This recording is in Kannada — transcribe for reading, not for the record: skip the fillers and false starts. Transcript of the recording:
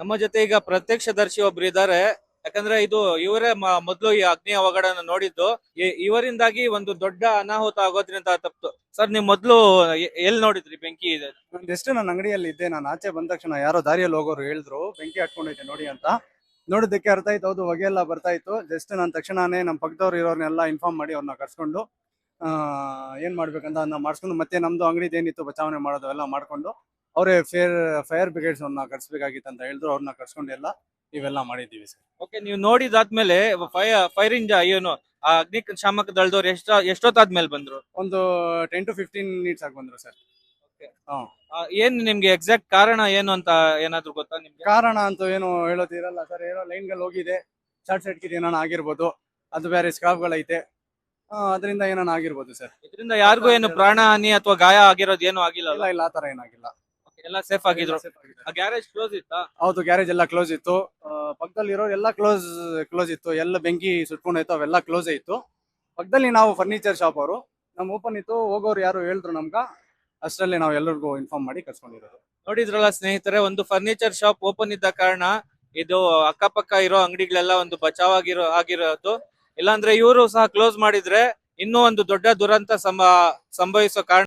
ನಮ್ಮ ಜೊತೆ ಈಗ ಪ್ರತ್ಯಕ್ಷದರ್ಶಿ ಒಬ್ರು ಇದ್ದಾರೆ. ಯಾಕಂದ್ರೆ ಇದು ಇವರೇ ಮೊದ್ಲು ಈ ಅಗ್ನಿ ಅವಘಡನ ನೋಡಿದ್ದು. ಇವರಿಂದಾಗಿ ಒಂದು ದೊಡ್ಡ ಅನಾಹುತ ಆಗೋದ್ರಿಂದ ತಪ್ಪಿತು. ಸರ್, ನೀವು ಮೊದ್ಲು ಎಲ್ಲಿ ನೋಡಿದ್ರಿ ಬೆಂಕಿ ಇದೆ? ಜಸ್ಟ್ ನನ್ನ ಅಂಗಡಿಯಲ್ಲಿ ಇದ್ದೆ. ನಾನು ಆಚೆ ಬಂದ ತಕ್ಷಣ ಯಾರೋ ದಾರಿಯಲ್ಲಿ ಹೋಗೋರು ಹೇಳಿದ್ರು ಬೆಂಕಿ ಹತ್ಕೊಂಡೈತೆ ನೋಡಿ ಅಂತ. ನೋಡಿದ್ದಕ್ಕೆ ಅರ್ಥ ಆಯ್ತು, ಹೌದು ಹೊಗೆ ಎಲ್ಲ ಬರ್ತಾ ಇತ್ತು. ಜಸ್ಟ್ ನಾನು ತಕ್ಷಣನೇ ನಮ್ಮ ಪಕ್ಕದವ್ರು ಇರೋರ್ನೆಲ್ಲ ಇನ್ಫಾರ್ಮ್ ಮಾಡಿ ಅವ್ರನ್ನ ಕರ್ಸ್ಕೊಂಡು ಏನ್ ಮಾಡ್ಬೇಕಂತ ಅದನ್ನ ಮಾಡಿಸ್ಕೊಂಡು ಮತ್ತೆ ನಮ್ದು ಅಂಗಡಿದು ಏನಿತ್ತು ಬಚಾವಣೆ ಮಾಡೋದು ಎಲ್ಲ ಮಾಡ್ಕೊಂಡು ಅವರೇ ಫೈರ್ ಬ್ರಿಗೇಡ್ಸ್ ಅವ್ರನ್ನ ಕರ್ಸ್ಬೇಕಾಗಿತ್ತು ಅಂತ ಹೇಳಿದ್ರು. ಅವ್ರನ್ನ ಕರ್ಸ್ಕೊಂಡು ಎಲ್ಲ ಇವೆಲ್ಲ ಮಾಡಿದ್ದೀವಿ ಸರ್. ಓಕೆ, ನೀವು ನೋಡಿದಾದ್ಮೇಲೆ ಫೈರ್ ಏನು ಆ ಅಗ್ನಿಶಾಮಕ ದಳದವ್ರು ಎಷ್ಟೊತ್ತಾದ್ಮೇಲೆ ಬಂದ್ರು? ಒಂದು 10 to 15 ಮಿನಿಟ್ಸ್ ಆಗಿ ಬಂದ್ರು ಸರ್. ಏನ್ ನಿಮ್ಗೆ ಎಕ್ಸಾಕ್ಟ್ ಕಾರಣ ಏನು ಅಂತ ಏನಾದ್ರು ಗೊತ್ತಾ ನಿಮ್ಗೆ? ಕಾರಣ ಅಂತೂ ಏನು ಹೇಳೋದಿರಲ್ಲ ಸರ್. ಏನೋ ಲೈನ್ಗಳು ಹೋಗಿದೆ, ಶಾರ್ಟ್ ಸರ್ಕ್ಯೂಟ್ ಏನಾನ ಆಗಿರ್ಬೋದು, ಅದು ಬೇರೆ ಸ್ಕ್ರಾಪ್ಗಳೈತೆ, ಅದರಿಂದ ಏನಾನ ಆಗಿರ್ಬೋದು ಸರ್. ಇದರಿಂದ ಯಾರಿಗೂ ಏನು ಪ್ರಾಣ ಹಾನಿ ಅಥವಾ ಗಾಯ ಆಗಿರೋದು ಏನು ಆಗಿಲ್ಲ? ಇಲ್ಲ ಇಲ್ಲ, ಆ ತರ ಏನಾಗಿಲ್ಲ, ಎಲ್ಲ ಸೇಫ್ ಆಗಿದ್ರು. ಆ ಗ್ಯಾರೇಜ್ ಕ್ಲೋಸ್ ಇತ್ತಾ? ಹೌದು, ಗ್ಯಾರೇಜ್ ಎಲ್ಲ ಕ್ಲೋಸ್ ಇತ್ತು. ಪಕ್ಕದಲ್ಲಿ ಇರೋ ಎಲ್ಲ ಕ್ಲೋಸ್ ಇತ್ತು. ಎಲ್ಲ ಬೆಂಕಿ ಸುಟ್ಕೊಂಡಾಯ್ತು, ಅವೆಲ್ಲ ಕ್ಲೋಸ್ ಇತ್ತು. ಪಕ್ಕದಲ್ಲಿ ನಾವು ಫರ್ನಿಚರ್ ಶಾಪ್ ಅವರು ನಮ್ ಓಪನ್ ಇತ್ತು. ಹೋಗೋರು ಯಾರು ಹೇಳಿದ್ರು ನಮ್ಗ, ಅಷ್ಟರಲ್ಲಿ ನಾವು ಎಲ್ಲರಿಗೂ ಇನ್ಫಾರ್ಮ್ ಮಾಡಿ ಕರ್ಸ್ಕೊಂಡಿರೋದು. ನೋಡಿದ್ರಲ್ಲ ಸ್ನೇಹಿತರೆ, ಒಂದು ಫರ್ನಿಚರ್ ಶಾಪ್ ಓಪನ್ ಇದ್ದ ಕಾರಣ ಇದು ಅಕ್ಕಪಕ್ಕ ಇರೋ ಅಂಗಡಿಗಳೆಲ್ಲ ಒಂದು ಬಚಾವ್ ಆಗಿರೋದು. ಇಲ್ಲಾಂದ್ರೆ ಇವರು ಸಹ ಕ್ಲೋಸ್ ಮಾಡಿದ್ರೆ ಇನ್ನೂ ಒಂದು ದೊಡ್ಡ ದುರಂತ ಸಂಭವಿಸೋ ಕಾರಣ